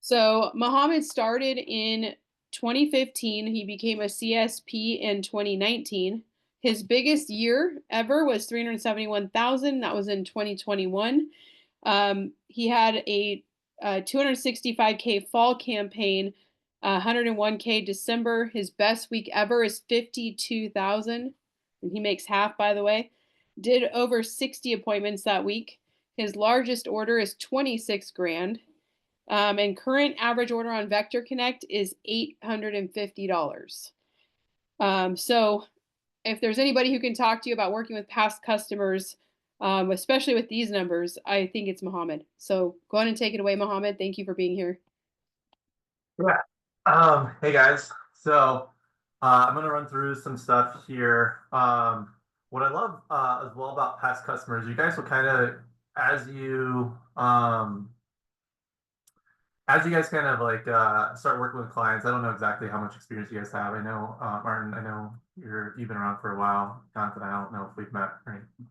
So Mohammed started in 2015. He became a CSP in 2019. His biggest year ever was 371,000. That was in 2021. He had a 265K fall campaign, 101K December. His best week ever is 52,000, and he makes half, by the way. Did over 60 appointments that week. His largest order is 26 grand. And current average order on Vector Connect is $850. So if there's anybody who can talk to you about working with past customers, especially with these numbers, I think it's Mohammed. So go ahead and take it away, Mohammed. Thank you for being here. Yeah. Hey guys. So I'm gonna run through some stuff here. What I love as well about past customers, you guys will kind of as you as you guys kind of like start working with clients. I don't know exactly how much experience you guys have. I know Martin, I know you've been around for a while. Jonathan, I don't know if we've met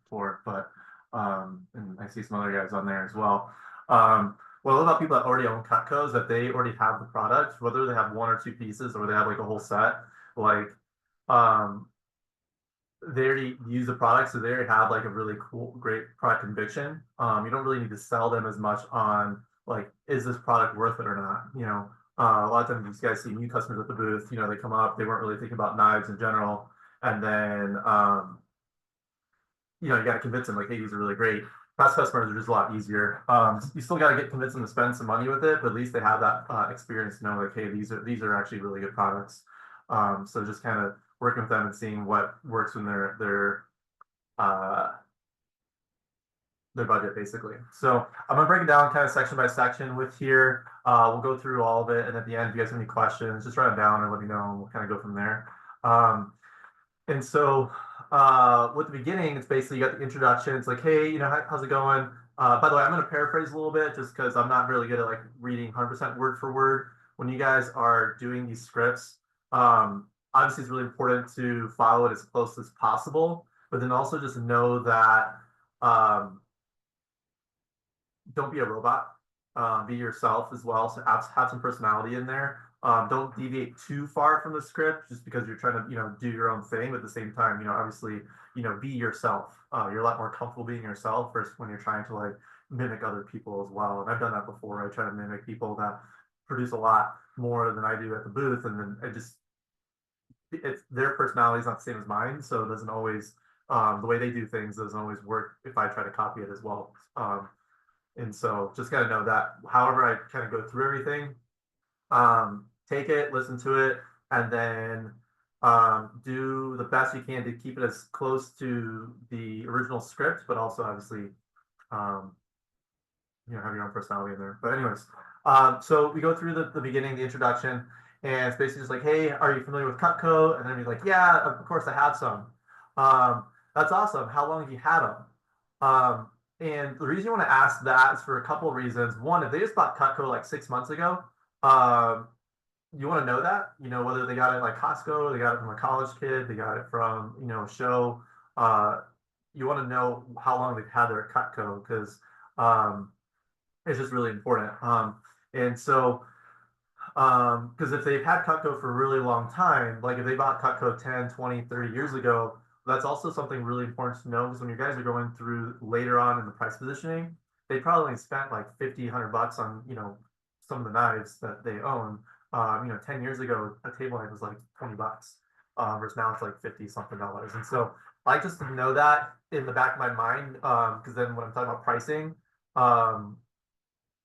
before, but and I see some other guys on there as well. What I love about people that already own Cutco is that they already have the product, whether they have one or two pieces or they have like a whole set. Like um, they already use the product, so they already have like a really cool, great product conviction. You don't really need to sell them as much on like, is this product worth it or not? A lot of times these guys see new customers at the booth. They come up, they weren't really thinking about knives in general, and then you got to convince them like, hey, these are really great. Past customers are just a lot easier. You still got to convince them to spend some money with it, but at least they have that experience to know like, hey, these are actually really good products. So just kind of working with them and seeing what works in uh, their budget basically. So I'm gonna break it down kind of section by section with here. We'll go through all of it, and at the end, if you guys have any questions, just write them down and let me know, and we'll kind of go from there. And so with the beginning, it's basically you got the introduction. It's like, hey, how's it going? By the way, I'm going to paraphrase a little bit just because I'm not really good at like reading 100% word for word. When you guys are doing these scripts, obviously it's really important to follow it as close as possible, but then also just know that don't be a robot. Be yourself as well. So have some personality in there. Don't deviate too far from the script just because you're trying to, do your own thing. But at the same time, obviously, be yourself. You're a lot more comfortable being yourself versus when you're trying to like mimic other people as well. And I've done that before. I try to mimic people that produce a lot more than I do at the booth, and then it's their personality is not the same as mine, so it doesn't always the way they do things doesn't always work if I try to copy it as well. And so just got to know that however I kind of go through everything, take it, listen to it, and then do the best you can to keep it as close to the original script, but also obviously, have your own personality in there. But anyways, so we go through the beginning, the introduction, and it's basically just like, hey, are you familiar with Cutco? And then we're like, yeah, of course I have some. That's awesome. How long have you had them? And the reason you want to ask that is for a couple of reasons. One, if they just bought Cutco like 6 months ago, you want to know that, whether they got it like Costco, they got it from a college kid, they got it from, a show. You want to know how long they've had their Cutco because it's just really important. And so, because if they've had Cutco for a really long time, like if they bought Cutco 10, 20, 30 years ago, that's also something really important to know because when you guys are going through later on in the price positioning, they probably spent like 50, 100 bucks on, some of the knives that they own. 10 years ago, a table knife was like 20 bucks, versus now it's like 50 something dollars. And so I just know that in the back of my mind, because then when I'm talking about pricing,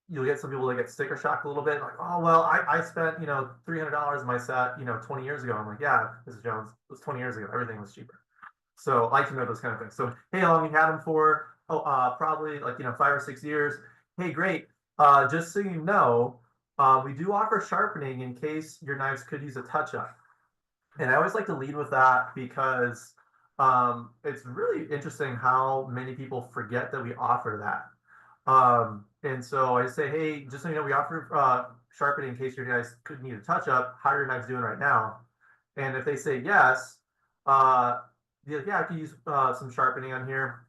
you'll get some people that get sticker shock a little bit, like, oh, well, I spent, $300 in my set, 20 years ago. I'm like, yeah, Mrs. Jones, it was 20 years ago. Everything was cheaper. So I like to know those kind of things. So, hey, how long you had them for? Oh, probably like, 5 or 6 years. Hey, great. Just so you know, we do offer sharpening in case your knives could use a touch up. And I always like to lead with that because it's really interesting how many people forget that we offer that. And so I say, hey, just so you know, we offer sharpening in case your guys could need a touch up. How are your knives doing right now? And if they say yes, yeah, I could use some sharpening on here.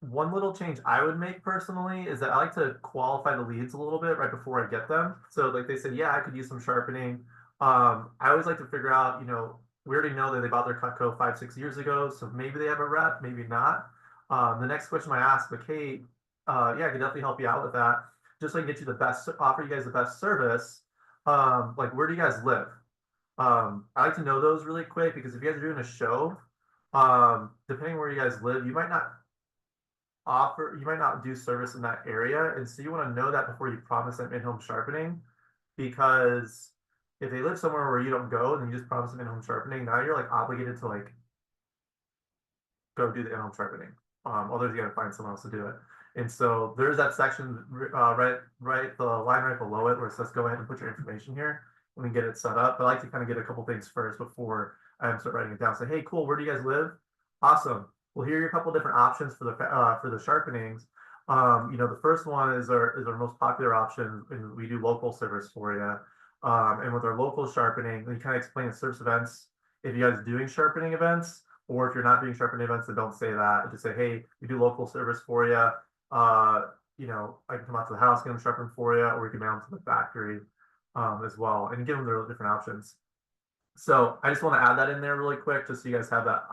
one little change I would make personally is that I like to qualify the leads a little bit right before I get them. So like they said, yeah, I could use some sharpening. I always like to figure out, we already know that they bought their Cutco 5, 6 years ago, so maybe they have a rep, maybe not. The next question I ask, like, hey, yeah, I can definitely help you out with that. Just so I can get you the best, offer you guys the best service. Like, where do you guys live? I like to know those really quick because if you guys are doing a show, depending where you guys live, you might not do service in that area, and so you want to know that before you promise them in-home sharpening, because if they live somewhere where you don't go and you just promise them in-home sharpening, now you're like obligated to like go do the in-home sharpening. Otherwise you got to find someone else to do it. And so there's that section right the line right below it where it says go ahead and put your information here and we get it set up. But I like to kind of get a couple things first before I start writing it down. Say, hey, cool, where do you guys live? Awesome. Well, here are a couple different options for the sharpenings. The first one is our most popular option, and we do local service for you. And with our local sharpening, we kind of explain the service events. If you guys are doing sharpening events, or if you're not doing sharpening events, then don't say that. Just say, hey, we do local service for you. I can come out to the house, get them sharpened for you, or we can mail them to the factory as well, and give them their different options. So I just want to add that in there really quick, just so you guys have that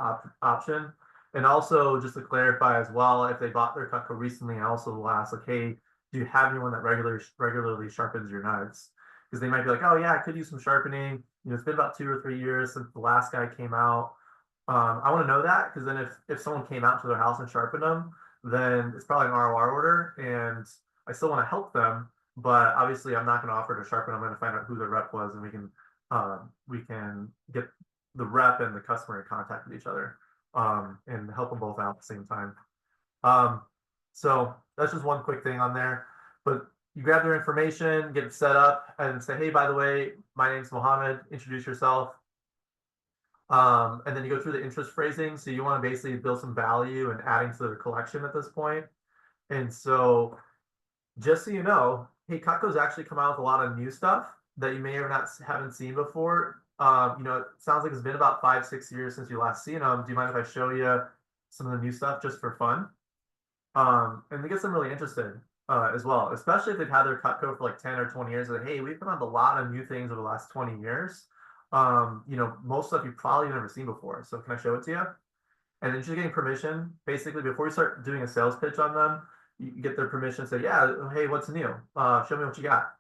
option. And also just to clarify as well, if they bought their Cutco recently, I also will ask, like, hey, do you have anyone that regularly sharpens your knives? Because they might be like, oh yeah, I could use some sharpening. It's been about 2 or 3 years since the last guy came out. I want to know that, because then if someone came out to their house and sharpened them, then it's probably an ROR order, and I still want to help them, but obviously I'm not going to offer to sharpen. I'm going to find out who their rep was, and we can get the rep and the customer in contact with each other, and help them both out at the same time. So that's just one quick thing on there. But you grab their information, get it set up, and say, hey, by the way, my name's Mohammed. Introduce yourself. And then you go through the interest phrasing. So you want to basically build some value and adding to the collection at this point. And so just so you know, hey, Cutco's actually come out with a lot of new stuff that you may or not haven't seen before. It sounds like it's been about 5, 6 years since you last seen them. Do you mind if I show you some of the new stuff just for fun? And they get them really interested as well, especially if they've had their Cutco for like 10 or 20 years. Like, hey, we've come out with a lot of new things over the last 20 years. Most stuff you've probably never seen before. So can I show it to you? And then just getting permission, basically, before you start doing a sales pitch on them, you get their permission to say, yeah, hey, what's new? Show me what you got.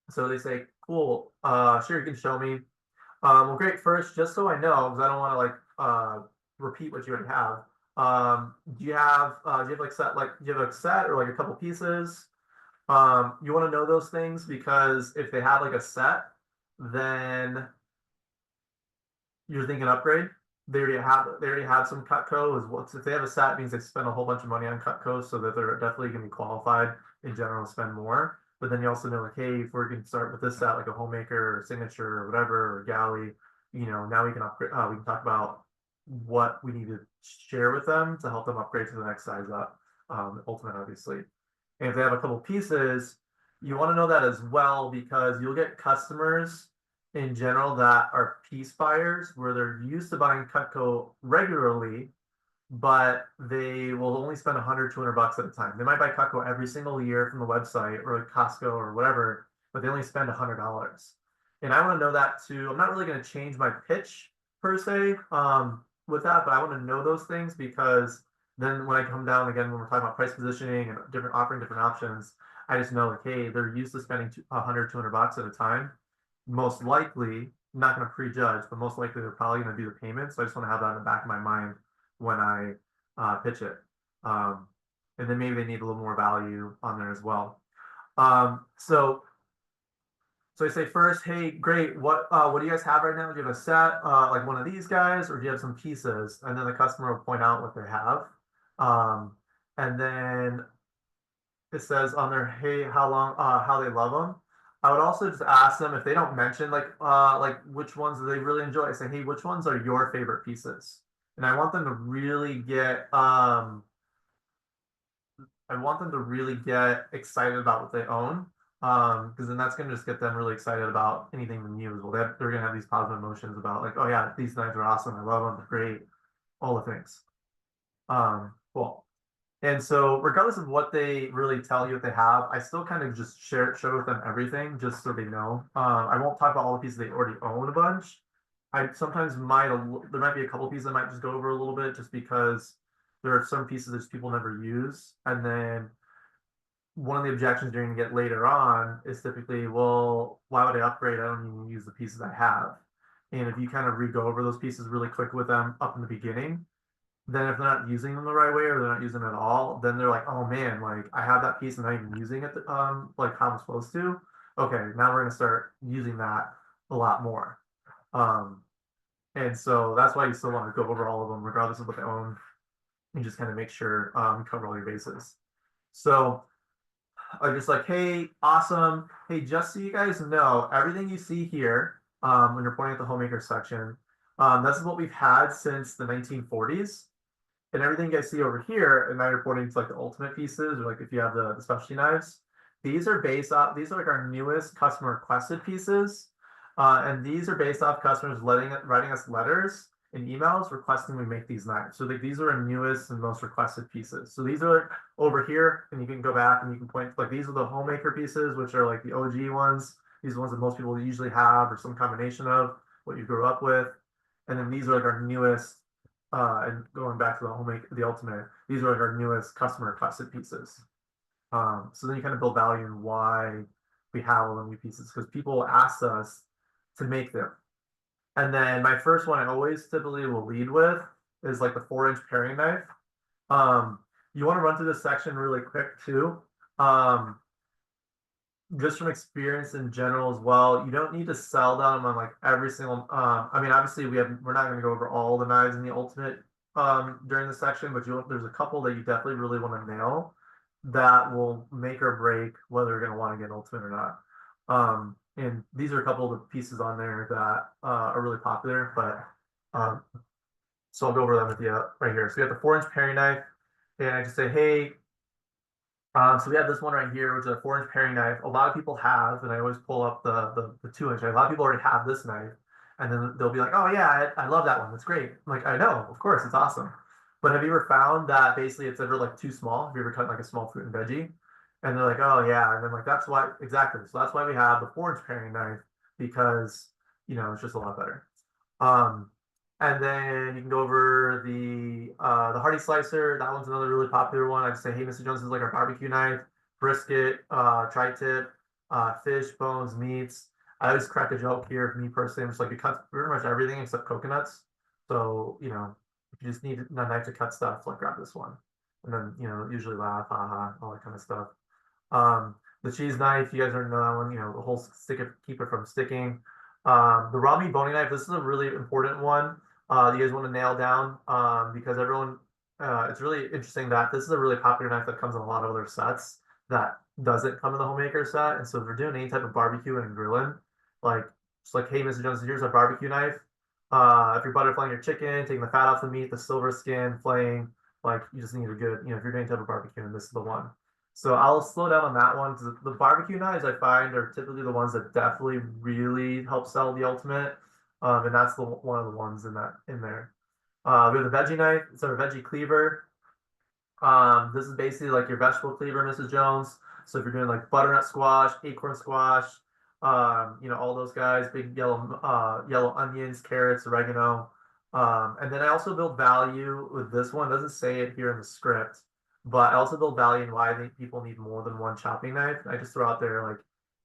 So they say, cool, sure, you can show me. Well, great. First, just so I know, because I don't want to like repeat what you already have. Do you have a set or like a couple pieces? You want to know those things, because if they have like a set, then you're thinking upgrade. They already have some Cutco. If they have a set, it means they spend a whole bunch of money on Cutco, so that they're definitely going to be qualified in general to spend more. But then you also know, like, hey, if we're going to start with this set, like a homemaker or signature or whatever, or galley, now we can upgrade. We can talk about what we need to share with them to help them upgrade to the next size up. Ultimate, obviously. And if they have a couple pieces, you want to know that as well, because you'll get customers in general that are piece buyers, where they're used to buying Cutco regularly, but they will only spend 100, 200 bucks at a time. They might buy Cutco every single year from the website or like Costco or whatever, but they only spend $100. And I want to know that too. I'm not really going to change my pitch per se with that, but I want to know those things, because then when I come down again, when we're talking about price positioning and offering different options, I just know, like, hey, they're used to spending 100, 200 bucks at a time. Most likely, I'm not going to prejudge, but most likely they're probably going to do the payment. So I just want to have that in the back of my mind when I pitch it. And then maybe they need a little more value on there as well. So I say first, hey, great. What do you guys have right now? Do you have a set like one of these guys, or do you have some pieces? And then the customer will point out what they have. And then it says on there, hey, how they love them. I would also just ask them if they don't mention like which ones do they really enjoy. I say, hey, which ones are your favorite pieces? And I want them to really get excited about what they own, because then that's going to just get them really excited about anything new as well. They're going to have these positive emotions about, like, oh yeah, these knives are awesome, I love them, they're great. all the things. Cool. And so regardless of what they really tell you what they have, I still kind of just share with them everything just so they know. I won't talk about all the pieces they already own a bunch. I sometimes might there might be a couple pieces I might just go over a little bit just because there are some pieces that people never use. And then one of the objections you're going to get later on is typically, well, why would I upgrade? I don't even use the pieces I have. And if you kind of re-go over those pieces really quick with them up in the beginning, then if they're not using them the right way or they're not using them at all, then they're like, oh man, like I have that piece and I'm not even using it like how I'm supposed to. Okay, now we're gonna start using that a lot more. Um, and so that's why you still want to go over all of them, regardless of what they own, and just kind of make sure you cover all your bases. So I'm just like, hey, awesome. Hey, just so you guys know, everything you see here when you're pointing at the homemaker section, this is what we've had since the 1940s. And everything you guys see over here, and now you're pointing to like the ultimate pieces, or like if you have the specialty knives, these are based off, these are like our newest customer requested pieces. And these are based off customers writing us letters and emails requesting we make these knives. So these are our newest and most requested pieces. So these are over here, and you can go back and you can point, like these are the homemaker pieces, which are like the OG ones. These are the ones that most people usually have, or some combination of what you grew up with. And then these are like our newest and going back to the ultimate, these are like our newest customer requested pieces. So then you kind of build value in why we have all the new pieces, because people ask us to make them. And then my first one I always typically will lead with is like the 4-inch paring knife. You want to run through this section really quick too. Just from experience in general as well, you don't need to sell them on like every single. I mean, obviously we're not going to go over all the knives in the ultimate during the section, but there's a couple that you definitely really want to nail that will make or break whether you're going to want to get an ultimate or not. And these are a couple of the pieces on there that are really popular, but so I'll go over them with you right here. So we have the 4-inch paring knife, and I just say, hey. So we have this one right here, which is a 4-inch paring knife. A lot of people have, and I always pull up the 2-inch. A lot of people already have this knife, and then they'll be like, "Oh yeah, I love that one. That's great." I'm like, I know, of course, it's awesome. But have you ever found that basically it's ever like too small? Have you ever cut like a small fruit and veggie? And they're like, "Oh yeah," and then like that's why exactly. So that's why we have the 4-inch paring knife, because it's just a lot better. Um, and then you can go over the Hardy slicer. That one's another really popular one. I'd say, hey, Mr. Jones is like our barbecue knife, brisket, tri-tip, fish, bones, meats. I always crack a joke here. Me personally, I'm just like, it cuts pretty much everything except coconuts. So if you just need a knife to cut stuff, like grab this one. And then usually laugh, haha, all that kind of stuff. The cheese knife, you guys already know that one. The whole keep it from sticking. The raw meat boning knife. This is a really important one. You guys want to nail down because everyone. It's really interesting that this is a really popular knife that comes in a lot of other sets that doesn't come in the homemaker set. And so if you're doing any type of barbecue and grilling, like just like, hey, Mr. Jones, here's a barbecue knife. If you're butterflying your chicken, taking the fat off the meat, the silver skin, flaying, like you just need a good, if you're doing any type of barbecue, and this is the one. So I'll slow down on that one because the barbecue knives I find are typically the ones that definitely really help sell the ultimate, and that's one of the ones in there. We have the veggie knife. It's our veggie cleaver. This is basically like your vegetable cleaver, Mrs. Jones. So if you're doing like butternut squash, acorn squash, all those guys, big yellow onions, carrots, oregano. And then I also build value with this one. It doesn't say it here in the script, but I also build value in why I think people need more than one chopping knife. I just throw out there like,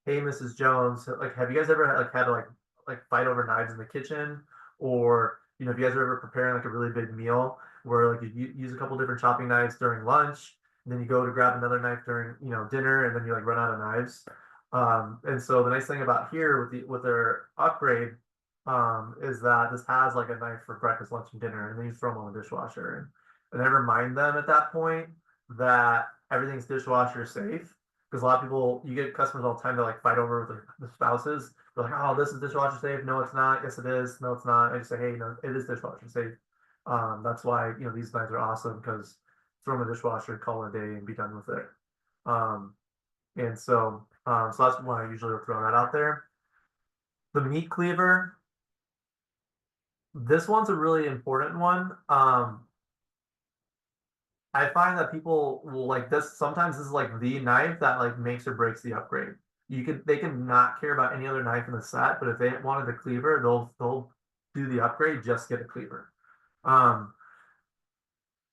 hey, Mrs. Jones, like, have you guys ever had to like fight over knives in the kitchen? Or, if you guys are ever preparing like a really big meal where like you use a couple different chopping knives during lunch, and then you go to grab another knife during, dinner, and then you like run out of knives. And so the nice thing about here with their upgrade is that this has like a knife for breakfast, lunch, and dinner, and then you throw them on the dishwasher. And I remind them at that point that everything's dishwasher safe. Because a lot of people, you get customers all the time to like fight over with their spouses. They're like, "Oh, this is dishwasher safe." No, it's not. Yes, it is. No, it's not. I just say, "Hey, no, it is dishwasher safe." That's why these knives are awesome, because throw them in the dishwasher, call it a day, and be done with it. And so that's why I usually throw that out there. The meat cleaver. This one's a really important one. I find that people will like this. Sometimes this is like the knife that like makes or breaks the upgrade. They can not care about any other knife in the set, but if they wanted a cleaver, they'll do the upgrade, just get a cleaver. Um,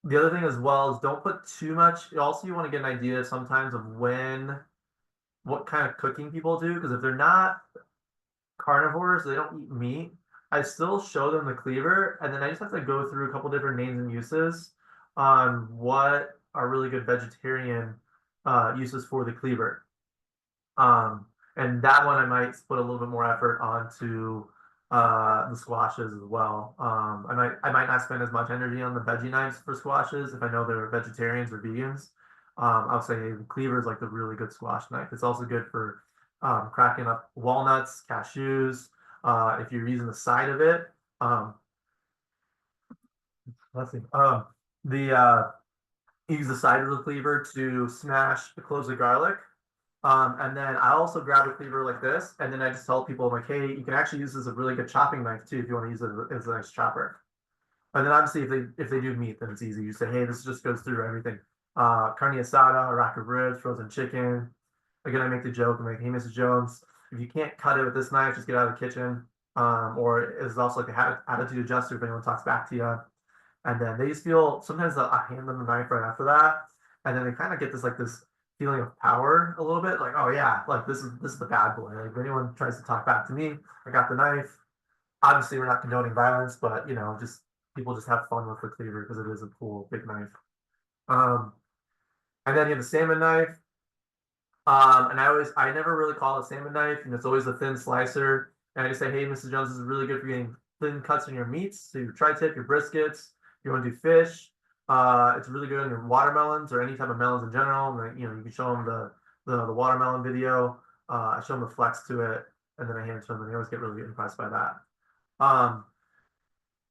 the other thing as well is don't put too much. Also, you want to get an idea sometimes of what kind of cooking people do, because if they're not carnivores, they don't eat meat. I still show them the cleaver, and then I just have to go through a couple different names and uses on what are really good vegetarian uses for the cleaver. Um, and that one I might put a little bit more effort onto the squashes as well. I might not spend as much energy on the veggie knives for squashes if I know they're vegetarians or vegans. I'll say the cleaver is like the really good squash knife. It's also good for cracking up walnuts, cashews. If you're using the side of it, um, let's see. The use the side of the cleaver to smash the cloves of garlic. And then I also grab a cleaver like this, and then I just tell people, I'm like, hey, you can actually use this as a really good chopping knife too if you want to use it as a nice chopper. And then obviously if they do meat, then it's easy. You say, hey, this just goes through everything. Carne asada, a rack of ribs, frozen chicken. Again, I make the joke, I'm like, hey, Mrs. Jones, if you can't cut it with this knife, just get out of the kitchen. Or it's also like a attitude adjuster if anyone talks back to you. And then they just feel sometimes I hand them the knife right after that, and then they kind of get this feeling of power a little bit, like, oh yeah, like this is the bad boy. Like if anyone tries to talk back to me, I got the knife. Obviously, we're not condoning violence, but just people just have fun with the cleaver because it is a cool big knife. Um, and then you have the salmon knife. And I never really call it a salmon knife, and it's always a thin slicer. And I just say, hey, Mrs. Jones, this is really good for getting thin cuts in your meats, so your tri-tip, your briskets. If you want to do fish, it's really good on your watermelons or any type of melons in general. And you can show them the watermelon video. I show them the flex to it, and then I hand it to them, and they always get really impressed by that. Um,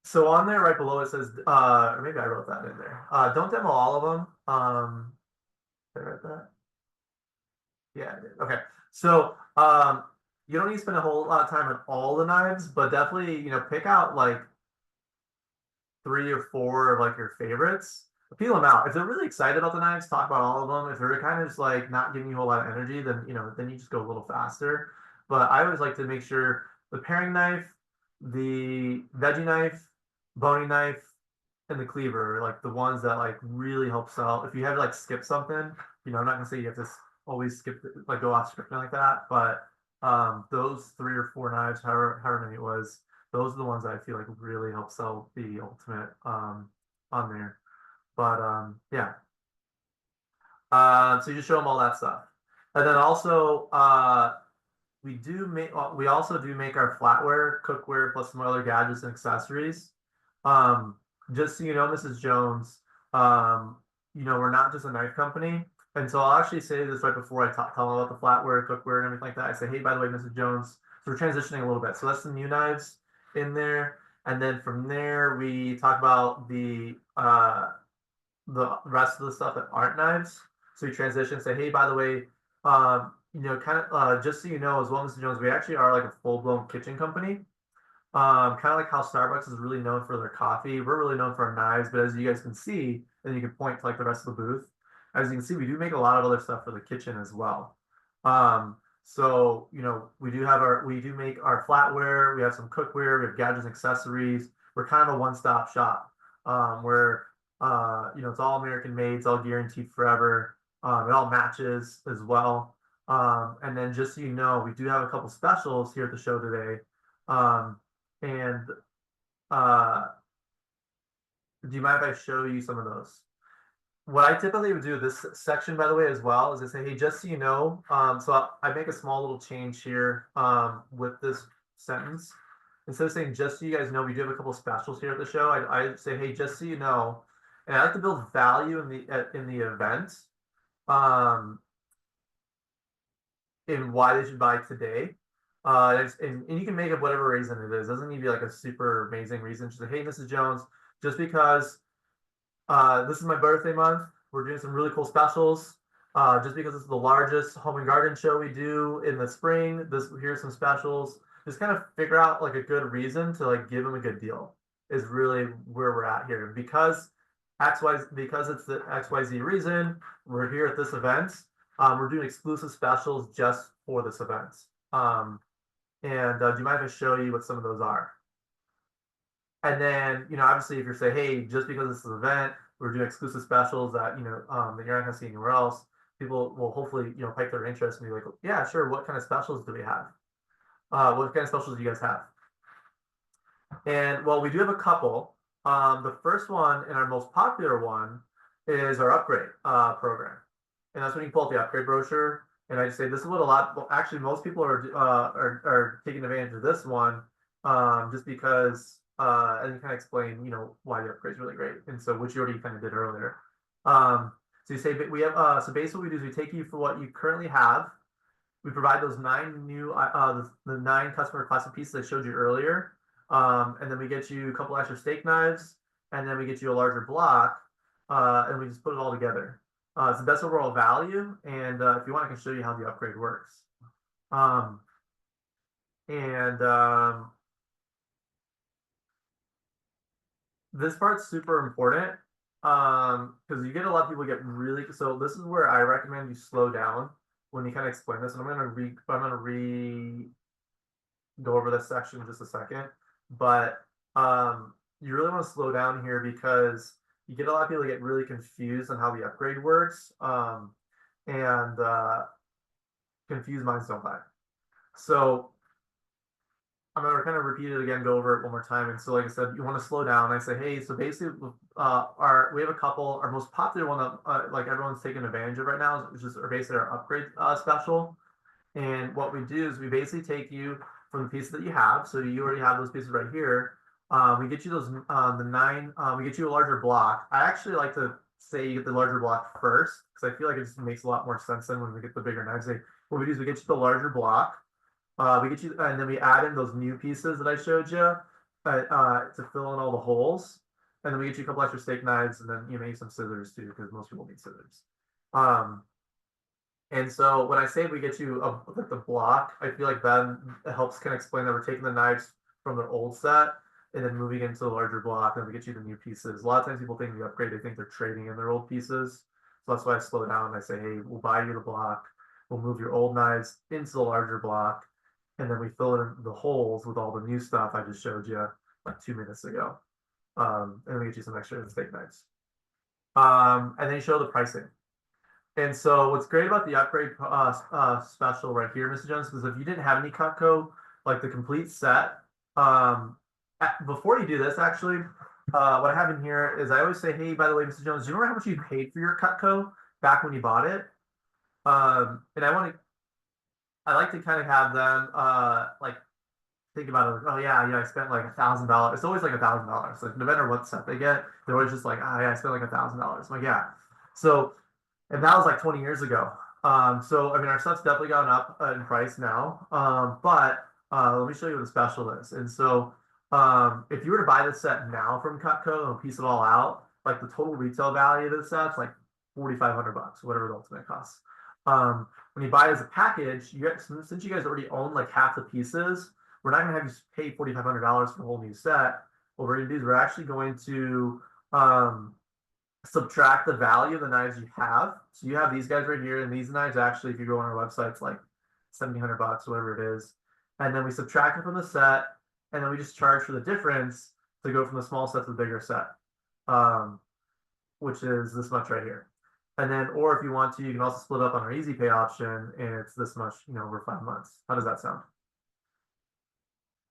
so on there, right below it says, or maybe I wrote that in there. Don't demo all of them. Did I write that? Yeah, I did. Okay. So you don't need to spend a whole lot of time on all the knives, but definitely, pick out like 3 or 4 of like your favorites. Peel them out. If they're really excited about the knives, talk about all of them. If they're kind of just like not giving you a whole lot of energy, then you just go a little faster. But I always like to make sure the paring knife, the veggie knife, boning knife, and the cleaver are like the ones that like really help sell. If you have to like skip something, I'm not gonna say you have to always skip like go off script like that, but those 3 or 4 knives, however many it was, those are the ones that I feel like really help sell the ultimate on there. But yeah. So you just show them all that stuff. And then also we also do make our flatware, cookware, plus some other gadgets and accessories. Um, just so you know, Mrs. Jones, we're not just a knife company. And so I'll actually say this right before I tell them about the flatware, cookware, and everything like that. I say, hey, by the way, Mrs. Jones, so we're transitioning a little bit. So that's the new knives in there. And then from there, we talk about the rest of the stuff that aren't knives. So we transition, say, hey, by the way, kind of just so you know, as well, Mr. Jones, we actually are like a full-blown kitchen company. Kind of like how Starbucks is really known for their coffee. We're really known for our knives, but as you guys can see, and you can point to like the rest of the booth, as you can see, we do make a lot of other stuff for the kitchen as well. So we do make our flatware, we have some cookware, we have gadgets and accessories. We're kind of a one-stop shop. Where it's all American made, it's all guaranteed forever. It all matches as well. And then just so you know, we do have a couple specials here at the show today. And do you mind if I show you some of those? What I typically would do this section, by the way, as well, is I say, hey, just so you know, so I make a small little change here with this sentence. Instead of saying, just so you guys know, we do have a couple specials here at the show. I say, hey, just so you know, and I like to build value in the event, in why they should buy today. And you can make up whatever reason it is. It doesn't need to be like a super amazing reason. Just say, hey, Mrs. Jones, just because this is my birthday month, we're doing some really cool specials. Just because it's the largest home and garden show we do in the spring, here's some specials. Just kind of figure out like a good reason to like give them a good deal. is really where we're at here. Because it's the XYZ reason, we're here at this event. We're doing exclusive specials just for this event. And do you mind if I show you what some of those are? And then, obviously if you're saying, hey, just because this is an event, we're doing exclusive specials that, that you're not gonna see anywhere else, people will hopefully, pique their interest and be like, yeah, sure, what kind of specials do we have? What kind of specials do you guys have? And well, we do have a couple. The first one and our most popular one is our upgrade program. And that's when you pull up the upgrade brochure. And I just say this is what actually most people are taking advantage of this one, just because and you kind of explain, why the upgrade is really great. And so which you already kind of did earlier. So you say we have so basically what we do is we take you for what you currently have. We provide those 9 new the 9 customer classic pieces I showed you earlier. And then we get you a couple extra steak knives, and then we get you a larger block, and we just put it all together. It's the best overall value, and if you want, I can show you how the upgrade works. And this part's super important because you get a lot of people get really. So this is where I recommend you slow down when you kind of explain this, and I'm gonna go over this section in just a second. But you really want to slow down here because you get a lot of people get really confused on how the upgrade works, and confused minds don't buy. So I'm gonna kind of repeat it again, go over it one more time. And so, like I said, you want to slow down. I say, hey, so basically, we have a couple. Our most popular one that like everyone's taking advantage of right now is just basically our upgrade special. And what we do is we basically take you from the pieces that you have. So you already have those pieces right here. We get you those the 9. We get you a larger block. I actually like to say you get the larger block first because I feel like it just makes a lot more sense than when we get the bigger knives. What we do is we get you the larger block. We get you, and then we add in those new pieces that I showed you to fill in all the holes. And then we get you a couple extra steak knives, and then maybe some scissors too, because most people need scissors. And so when I say we get you like the block, I feel like that helps kind of explain that we're taking the knives from their old set and then moving into the larger block, and we get you the new pieces. A lot of times people think the upgrade, they think they're trading in their old pieces. So that's why I slow down and I say, hey, we'll buy you the block, we'll move your old knives into the larger block, and then we fill in the holes with all the new stuff I just showed you like 2 minutes ago. And then we get you some extra steak knives. And then you show the pricing. And so what's great about the upgrade special right here, Mr. Jones, is if you didn't have any Cutco, like the complete set, before you do this, actually, what I have in here is I always say, hey, by the way, Mr. Jones, do you remember how much you paid for your Cutco back when you bought it? And I like to kind of have them like think about it, like, oh yeah, I spent like $1,000. It's always like $1,000. Like no matter what set they get, they're always just like, oh yeah, I spent like $1,000. I'm like, yeah. So, and that was like 20 years ago. So I mean, our stuff's definitely gone up in price now. But let me show you what the special is. And so, if you were to buy this set now from Cutco and piece it all out, like the total retail value of this set's like $4,500, whatever the ultimate costs. When you buy it as a package, since you guys already own like half the pieces, we're not going to have you pay $4,500 for a whole new set. What we're going to do is we're actually going to subtract the value of the knives you have. So you have these guys right here, and these knives actually, if you go on our website, it's like $1,700, whatever it is. And then we subtract it from the set, and then we just charge for the difference to go from the small set to the bigger set, which is this much right here. And then, or if you want to, you can also split up on our easy pay option, and it's this much, over 5 months. How does that sound?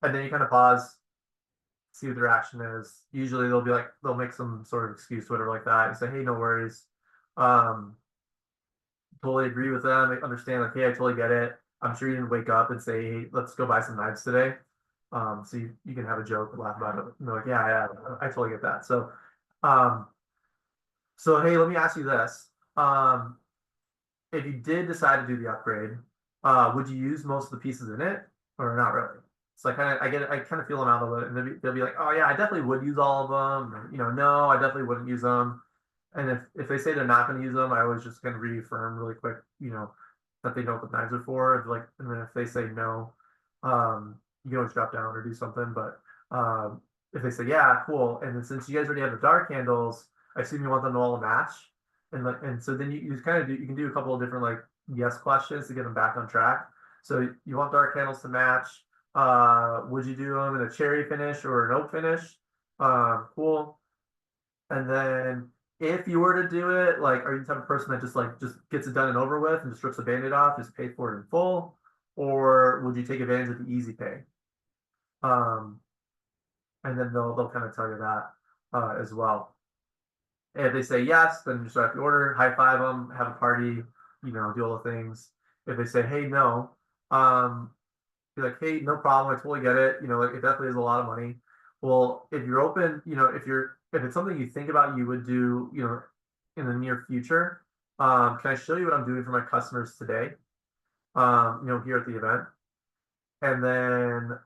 And then you kind of pause, see what the reaction is. Usually they'll make some sort of excuse, whatever like that, and say, hey, no worries. Totally agree with them. They understand, like, hey, I totally get it. I'm sure you didn't wake up and say, hey, let's go buy some knives today. So you can have a joke and laugh about it. And they're like, yeah, I totally get that. So hey, let me ask you this. If you did decide to do the upgrade, would you use most of the pieces in it or not really? So I kind of feel them out of it, and they'll be like, oh yeah, I definitely would use all of them. Or, no, I definitely wouldn't use them. And if they say they're not going to use them, I always just kind of reaffirm really quick, that they know what the knives are for. Like, and then if they say no, you can always drop down or do something. But If they say, yeah, cool, and then since you guys already have the dark handles, I assume you want them to all match. And so then you kind of do, you can do a couple of different like yes questions to get them back on track. So you want dark handles to match. Would you do them in a cherry finish or an oak finish? Cool. And then if you were to do it, like, are you the type of person that just gets it done and over with and just rips the band-aid off, just pay for it in full? Or would you take advantage of the easy pay? Um, and then they'll kind of tell you that as well. And if they say yes, then just write the order, high five them, have a party, do all the things. If they say, hey, no, um, be like, hey, no problem, I totally get it. Like it definitely is a lot of money. Well, if you're open, if it's something you think about you would do, in the near future, can I show you what I'm doing for my customers today? Here at the event. And then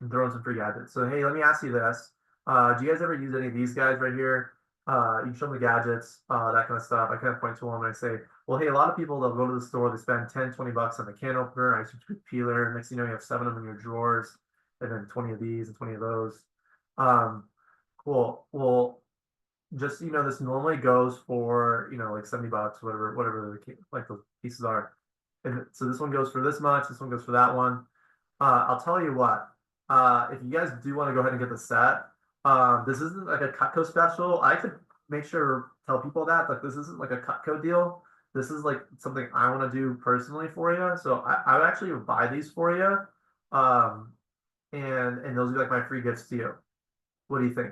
and throw in some free gadgets. So hey, let me ask you this. Do you guys ever use any of these guys right here? You can show them the gadgets, that kind of stuff. I kind of point to them and I say, well, hey, a lot of people, they'll go to the store, they spend 10, 20 bucks on a can opener, ice cream peeler. Next thing you know, you have 7 of them in your drawers, and then 20 of these and 20 of those. Cool. Well, just so you know, this normally goes for, like 70 bucks, whatever like those pieces are. And so this one goes for this much, this one goes for that one. I'll tell you what, if you guys do want to go ahead and get the set, this isn't like a Cutco special. I could make sure tell people that, like, this isn't like a Cutco deal. This is like something I want to do personally for you. So I would actually buy these for you. Um, and those would be like my free gifts to you. What do you think?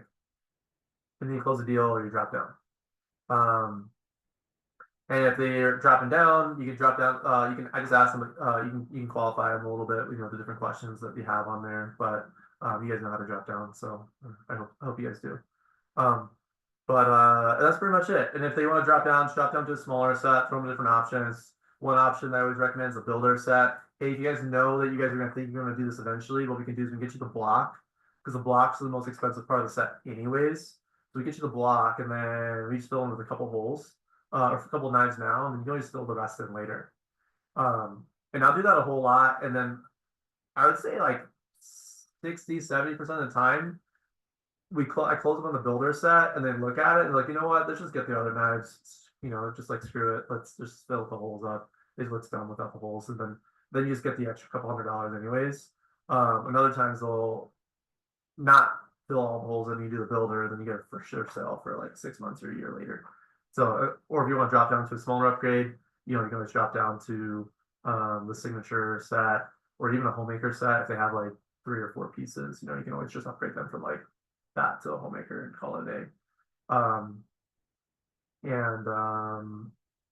And then you close the deal or you drop down. Um, And if they're dropping down, you can drop down. I just ask them. You can qualify them a little bit. The different questions that you have on there. But you guys know how to drop down, so I hope you guys do. Um, but that's pretty much it. And if they want to drop down, just drop down to a smaller set. Throw them different options. One option that I always recommend is a builder set. Hey, if you guys know that you guys are going to think you're going to do this eventually, what we can do is we can get you the block, because the blocks are the most expensive part of the set, anyways. So we get you the block, and then we just fill in with a couple holes, or a couple knives now, and then you can always fill the rest in later. And I'll do that a whole lot, and then I would say like 60-70% of the time, I close them on the builder set and then look at it and like, you know what, let's just get the other knives, just like screw it, let's just fill the holes up. It looks dumb without the holes, and then you just get the extra couple $100 anyways. And other times they'll not fill all the holes and you do the builder, then you get it for sure sale for like 6 months or a year later. So, or if you want to drop down to a smaller upgrade, you can always drop down to the signature set or even a homemaker set if they have like 3 or 4 pieces. You can always just upgrade them from like that to a homemaker and call it a day. And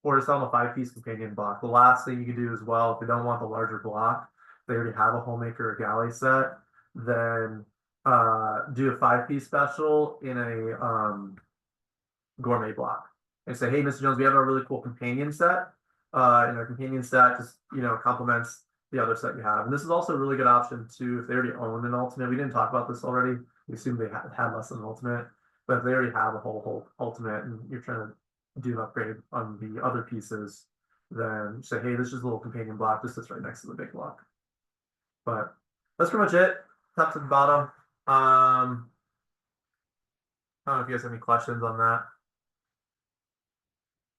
or to sell them a 5-piece companion block. The last thing you can do as well, if they don't want the larger block, they already have a homemaker or galley set, then do a 5-piece special in a gourmet block and say, hey, Mr. Jones, we have a really cool companion set. And our companion set just, complements the other set you have. And this is also a really good option too if they already own an ultimate. We didn't talk about this already. We assume they had less than an ultimate, but if they already have a whole ultimate and you're trying to do an upgrade on the other pieces, then say, hey, this is a little companion block. This sits right next to the big block. But that's pretty much it. Top to the bottom. I don't know if you guys have any questions on that.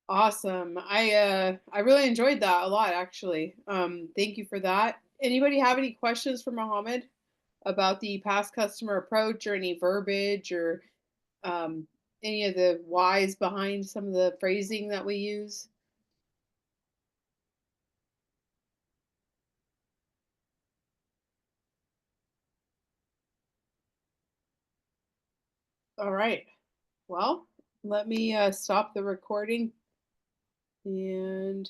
Awesome. I really enjoyed that a lot actually. Thank you for that. Anybody have any questions for Mohammed about the past customer approach or any verbiage or um, any of the whys behind some of the phrasing that we use? All right. Well, let me stop the recording and